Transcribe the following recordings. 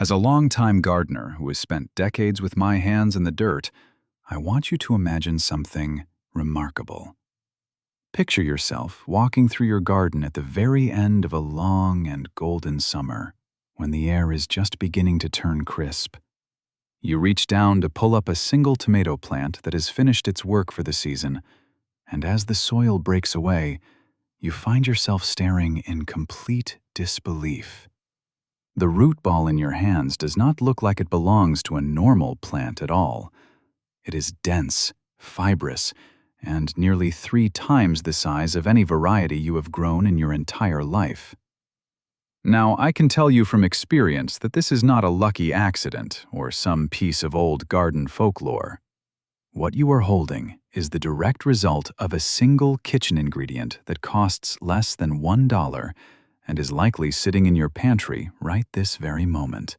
As a longtime gardener who has spent decades with my hands in the dirt, I want you to imagine something remarkable. Picture yourself walking through your garden at the very end of a long and golden summer, when the air is just beginning to turn crisp. You reach down to pull up a single tomato plant that has finished its work for the season, and as the soil breaks away, you find yourself staring in complete disbelief. The root ball in your hands does not look like it belongs to a normal plant at all. It is dense, fibrous, and nearly 3 times the size of any variety you have grown in your entire life. Now, I can tell you from experience that this is not a lucky accident or some piece of old garden folklore. What you are holding is the direct result of a single kitchen ingredient that costs less than $1 and is likely sitting in your pantry right this very moment.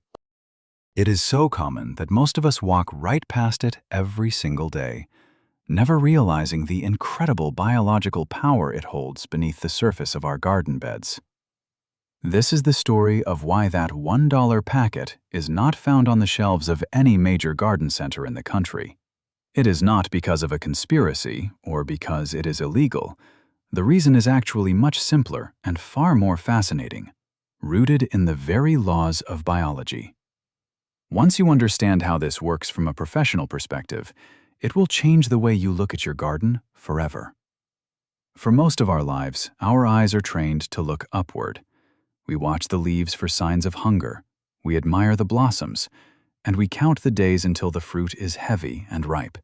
It is so common that most of us walk right past it every single day, never realizing the incredible biological power it holds beneath the surface of our garden beds. This is the story of why that $1 packet is not found on the shelves of any major garden center in the country. It is not because of a conspiracy or because it is illegal. The reason is actually much simpler and far more fascinating, rooted in the very laws of biology. Once you understand how this works from a professional perspective, it will change the way you look at your garden forever. For most of our lives, our eyes are trained to look upward. We watch the leaves for signs of hunger, we admire the blossoms, and we count the days until the fruit is heavy and ripe.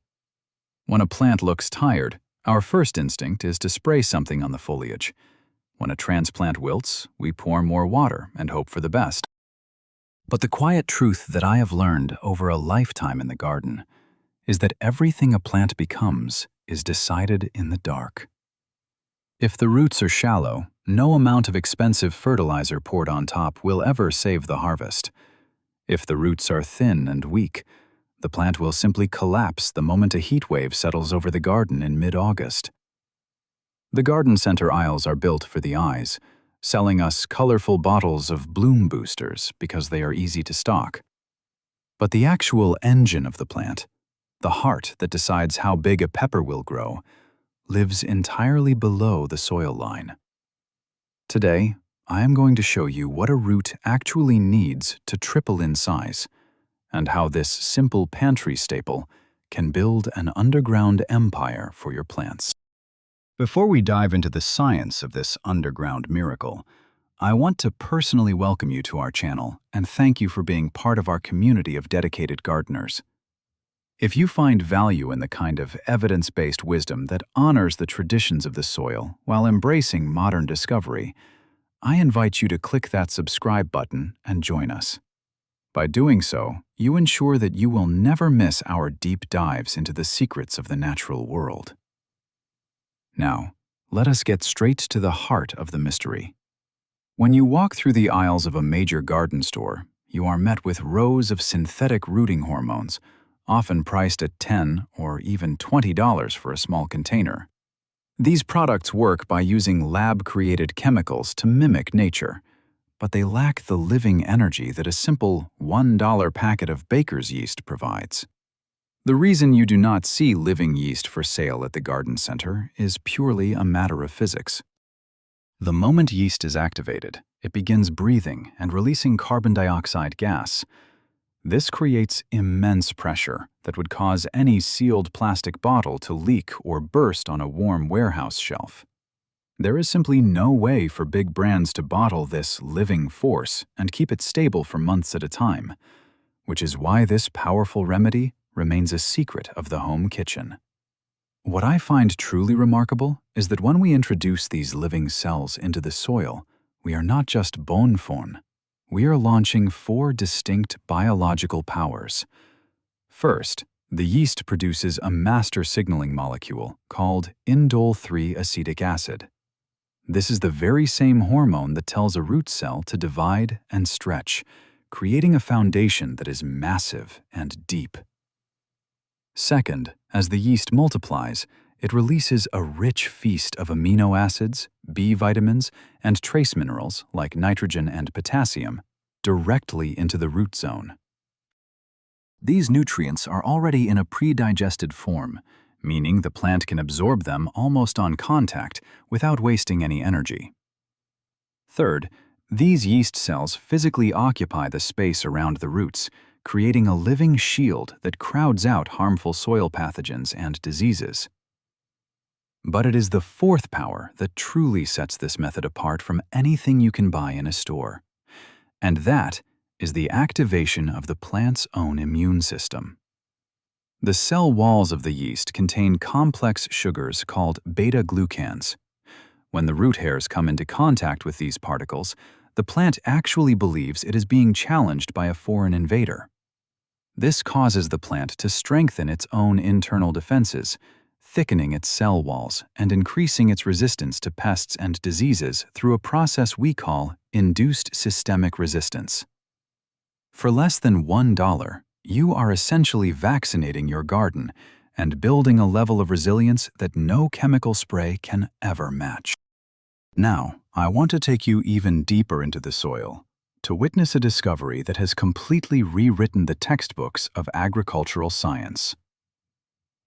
When a plant looks tired, our first instinct is to spray something on the foliage. When a transplant wilts, we pour more water and hope for the best. But the quiet truth that I have learned over a lifetime in the garden is that everything a plant becomes is decided in the dark. If the roots are shallow, no amount of expensive fertilizer poured on top will ever save the harvest. If the roots are thin and weak, the plant will simply collapse the moment a heat wave settles over the garden in mid-August. The garden center aisles are built for the eyes, selling us colorful bottles of bloom boosters because they are easy to stock. But the actual engine of the plant, the heart that decides how big a pepper will grow, lives entirely below the soil line. Today, I am going to show you what a root actually needs to triple in size, and how this simple pantry staple can build an underground empire for your plants. Before we dive into the science of this underground miracle, I want to personally welcome you to our channel and thank you for being part of our community of dedicated gardeners. If you find value in the kind of evidence-based wisdom that honors the traditions of the soil while embracing modern discovery, I invite you to click that subscribe button and join us. By doing so, you ensure that you will never miss our deep dives into the secrets of the natural world. Now, let us get straight to the heart of the mystery. When you walk through the aisles of a major garden store, you are met with rows of synthetic rooting hormones, often priced at $10 or even $20 for a small container. These products work by using lab-created chemicals to mimic nature, but they lack the living energy that a simple $1 packet of baker's yeast provides. The reason you do not see living yeast for sale at the garden center is purely a matter of physics. The moment yeast is activated, it begins breathing and releasing carbon dioxide gas. This creates immense pressure that would cause any sealed plastic bottle to leak or burst on a warm warehouse shelf. There is simply no way for big brands to bottle this living force and keep it stable for months at a time, which is why this powerful remedy remains a secret of the home kitchen. What I find truly remarkable is that when we introduce these living cells into the soil, we are not just bonfon. We are launching 4 distinct biological powers. First, the yeast produces a master signaling molecule called indole-3 acetic acid. This is the very same hormone that tells a root cell to divide and stretch, creating a foundation that is massive and deep. Second, as the yeast multiplies, it releases a rich feast of amino acids, B vitamins, and trace minerals like nitrogen and potassium directly into the root zone. These nutrients are already in a pre-digested form, meaning the plant can absorb them almost on contact without wasting any energy. Third, these yeast cells physically occupy the space around the roots, creating a living shield that crowds out harmful soil pathogens and diseases. But it is the fourth power that truly sets this method apart from anything you can buy in a store. And that is the activation of the plant's own immune system. The cell walls of the yeast contain complex sugars called beta-glucans. When the root hairs come into contact with these particles, the plant actually believes it is being challenged by a foreign invader. This causes the plant to strengthen its own internal defenses, thickening its cell walls and increasing its resistance to pests and diseases through a process we call induced systemic resistance. For less than $1, you are essentially vaccinating your garden and building a level of resilience that no chemical spray can ever match. Now, I want to take you even deeper into the soil, to witness a discovery that has completely rewritten the textbooks of agricultural science.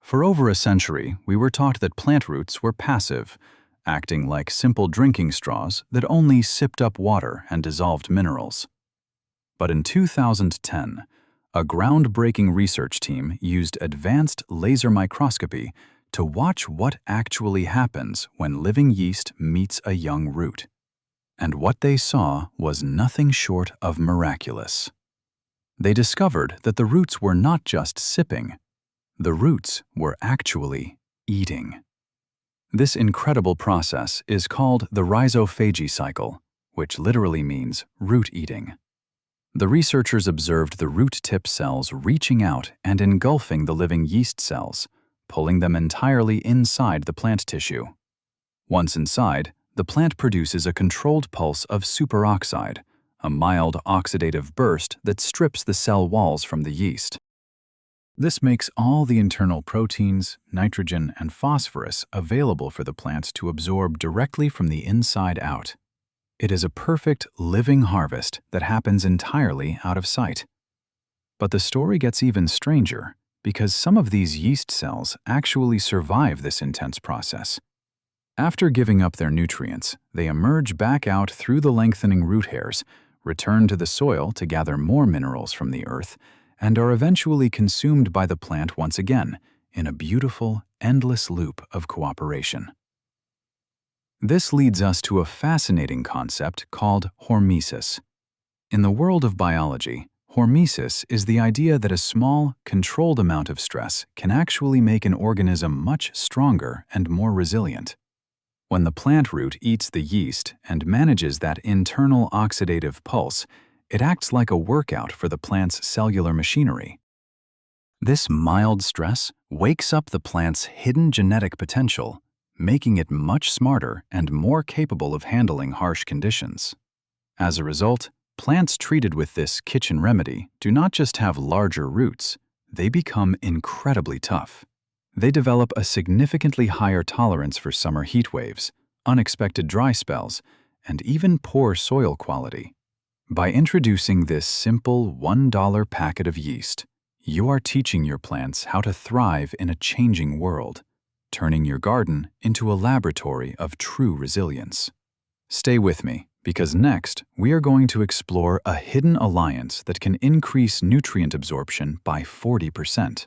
For over a century, we were taught that plant roots were passive, acting like simple drinking straws that only sipped up water and dissolved minerals. But in 2010, a groundbreaking research team used advanced laser microscopy to watch what actually happens when living yeast meets a young root. And what they saw was nothing short of miraculous. They discovered that the roots were not just sipping. The roots were actually eating. This incredible process is called the rhizophagy cycle, which literally means root eating. The researchers observed the root tip cells reaching out and engulfing the living yeast cells, pulling them entirely inside the plant tissue. Once inside, the plant produces a controlled pulse of superoxide, a mild oxidative burst that strips the cell walls from the yeast. This makes all the internal proteins, nitrogen, and phosphorus available for the plant to absorb directly from the inside out. It is a perfect, living harvest that happens entirely out of sight. But the story gets even stranger because some of these yeast cells actually survive this intense process. After giving up their nutrients, they emerge back out through the lengthening root hairs, return to the soil to gather more minerals from the earth, and are eventually consumed by the plant once again in a beautiful, endless loop of cooperation. This leads us to a fascinating concept called hormesis. In the world of biology, hormesis is the idea that a small, controlled amount of stress can actually make an organism much stronger and more resilient. When the plant root eats the yeast and manages that internal oxidative pulse, it acts like a workout for the plant's cellular machinery. This mild stress wakes up the plant's hidden genetic potential, making it much smarter and more capable of handling harsh conditions. As a result, plants treated with this kitchen remedy do not just have larger roots, they become incredibly tough. They develop a significantly higher tolerance for summer heat waves, unexpected dry spells, and even poor soil quality. By introducing this simple $1 packet of yeast, you are teaching your plants how to thrive in a changing world, turning your garden into a laboratory of true resilience. Stay with me, because next we are going to explore a hidden alliance that can increase nutrient absorption by 40%.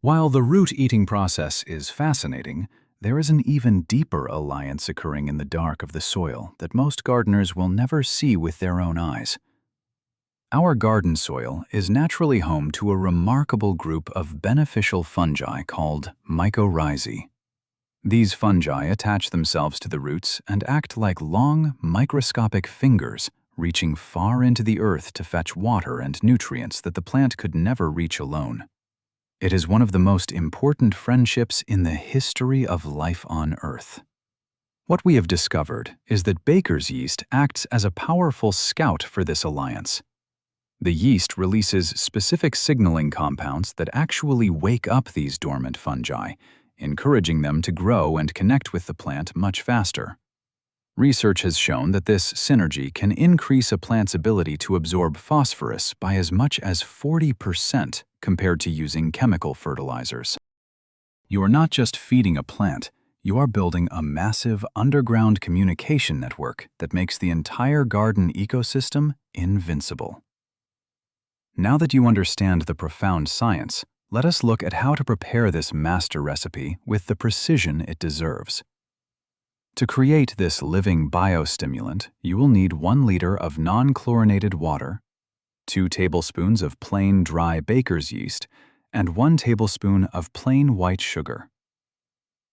While the root-eating process is fascinating, there is an even deeper alliance occurring in the dark of the soil that most gardeners will never see with their own eyes. Our garden soil is naturally home to a remarkable group of beneficial fungi called mycorrhizae. These fungi attach themselves to the roots and act like long, microscopic fingers reaching far into the earth to fetch water and nutrients that the plant could never reach alone. It is one of the most important friendships in the history of life on Earth. What we have discovered is that baker's yeast acts as a powerful scout for this alliance. The yeast releases specific signaling compounds that actually wake up these dormant fungi, encouraging them to grow and connect with the plant much faster. Research has shown that this synergy can increase a plant's ability to absorb phosphorus by as much as 40% compared to using chemical fertilizers. You are not just feeding a plant, you are building a massive underground communication network that makes the entire garden ecosystem invincible. Now that you understand the profound science, let us look at how to prepare this master recipe with the precision it deserves. To create this living biostimulant, you will need 1 liter of non-chlorinated water, 2 tablespoons of plain dry baker's yeast, and 1 tablespoon of plain white sugar.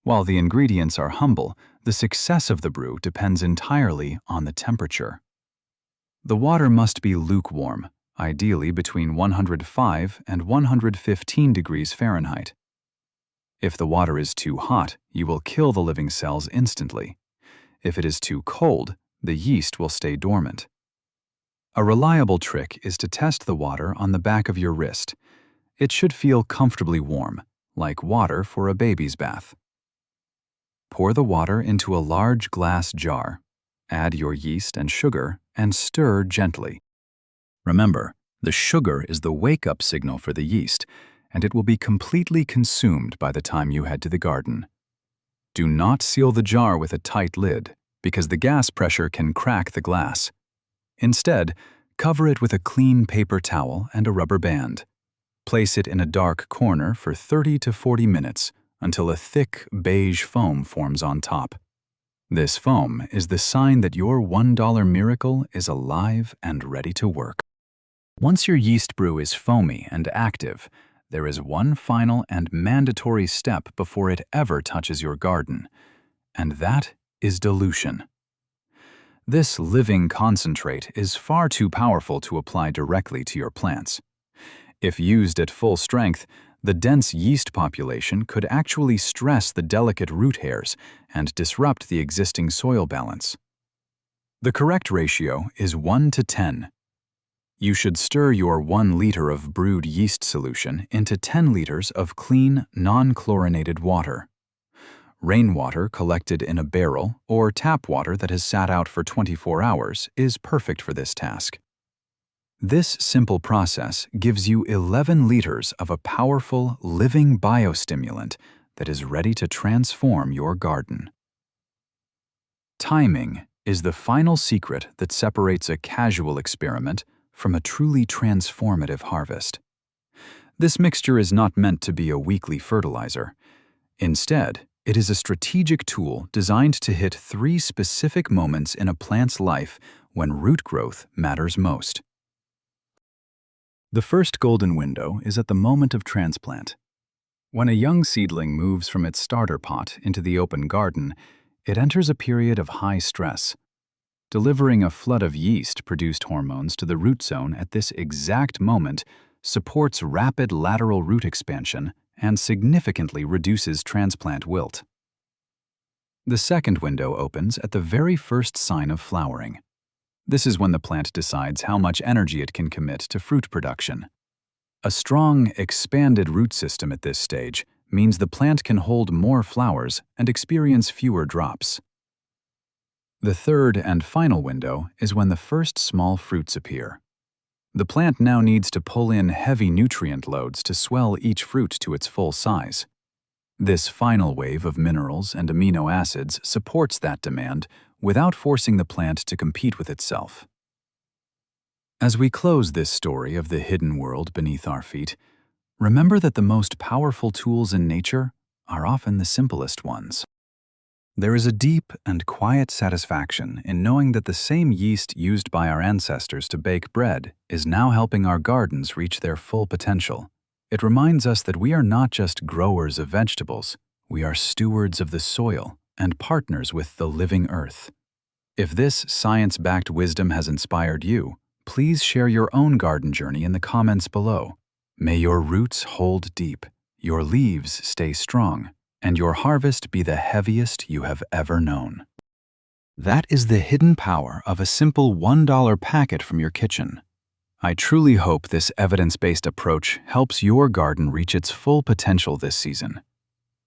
While the ingredients are humble, the success of the brew depends entirely on the temperature. The water must be lukewarm, ideally between 105 and 115 degrees Fahrenheit. If the water is too hot, you will kill the living cells instantly. If it is too cold, the yeast will stay dormant. A reliable trick is to test the water on the back of your wrist. It should feel comfortably warm, like water for a baby's bath. Pour the water into a large glass jar. Add your yeast and sugar and stir gently. Remember, the sugar is the wake-up signal for the yeast, and it will be completely consumed by the time you head to the garden. Do not seal the jar with a tight lid, because the gas pressure can crack the glass. Instead, cover it with a clean paper towel and a rubber band. Place it in a dark corner for 30 to 40 minutes until a thick beige foam forms on top. This foam is the sign that your $1 miracle is alive and ready to work. Once your yeast brew is foamy and active, there is one final and mandatory step before it ever touches your garden, and that is dilution. This living concentrate is far too powerful to apply directly to your plants. If used at full strength, the dense yeast population could actually stress the delicate root hairs and disrupt the existing soil balance. The correct ratio is 1 to 10. You should stir your 1 liter of brewed yeast solution into 10 liters of clean, non-chlorinated water. Rainwater collected in a barrel or tap water that has sat out for 24 hours is perfect for this task. This simple process gives you 11 liters of a powerful, living biostimulant that is ready to transform your garden. Timing is the final secret that separates a casual experiment from a truly transformative harvest. This mixture is not meant to be a weekly fertilizer. Instead, it is a strategic tool designed to hit 3 specific moments in a plant's life when root growth matters most. The first golden window is at the moment of transplant. When a young seedling moves from its starter pot into the open garden, it enters a period of high stress. Delivering a flood of yeast-produced hormones to the root zone at this exact moment supports rapid lateral root expansion and significantly reduces transplant wilt. The second window opens at the very first sign of flowering. This is when the plant decides how much energy it can commit to fruit production. A strong, expanded root system at this stage means the plant can hold more flowers and experience fewer drops. The third and final window is when the first small fruits appear. The plant now needs to pull in heavy nutrient loads to swell each fruit to its full size. This final wave of minerals and amino acids supports that demand without forcing the plant to compete with itself. As we close this story of the hidden world beneath our feet, remember that the most powerful tools in nature are often the simplest ones. There is a deep and quiet satisfaction in knowing that the same yeast used by our ancestors to bake bread is now helping our gardens reach their full potential. It reminds us that we are not just growers of vegetables, we are stewards of the soil and partners with the living earth. If this science-backed wisdom has inspired you, please share your own garden journey in the comments below. May your roots hold deep, your leaves stay strong, and your harvest be the heaviest you have ever known. That is the hidden power of a simple $1 packet from your kitchen. I truly hope this evidence-based approach helps your garden reach its full potential this season.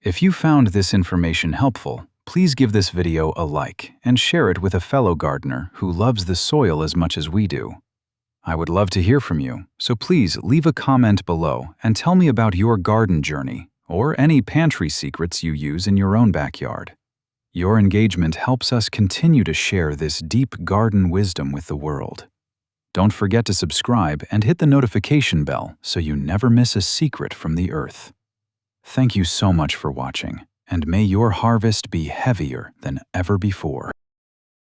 If you found this information helpful, please give this video a like and share it with a fellow gardener who loves the soil as much as we do. I would love to hear from you, so please leave a comment below and tell me about your garden journey or any pantry secrets you use in your own backyard. Your engagement helps us continue to share this deep garden wisdom with the world. Don't forget to subscribe and hit the notification bell so you never miss a secret from the earth. Thank you so much for watching, and may your harvest be heavier than ever before.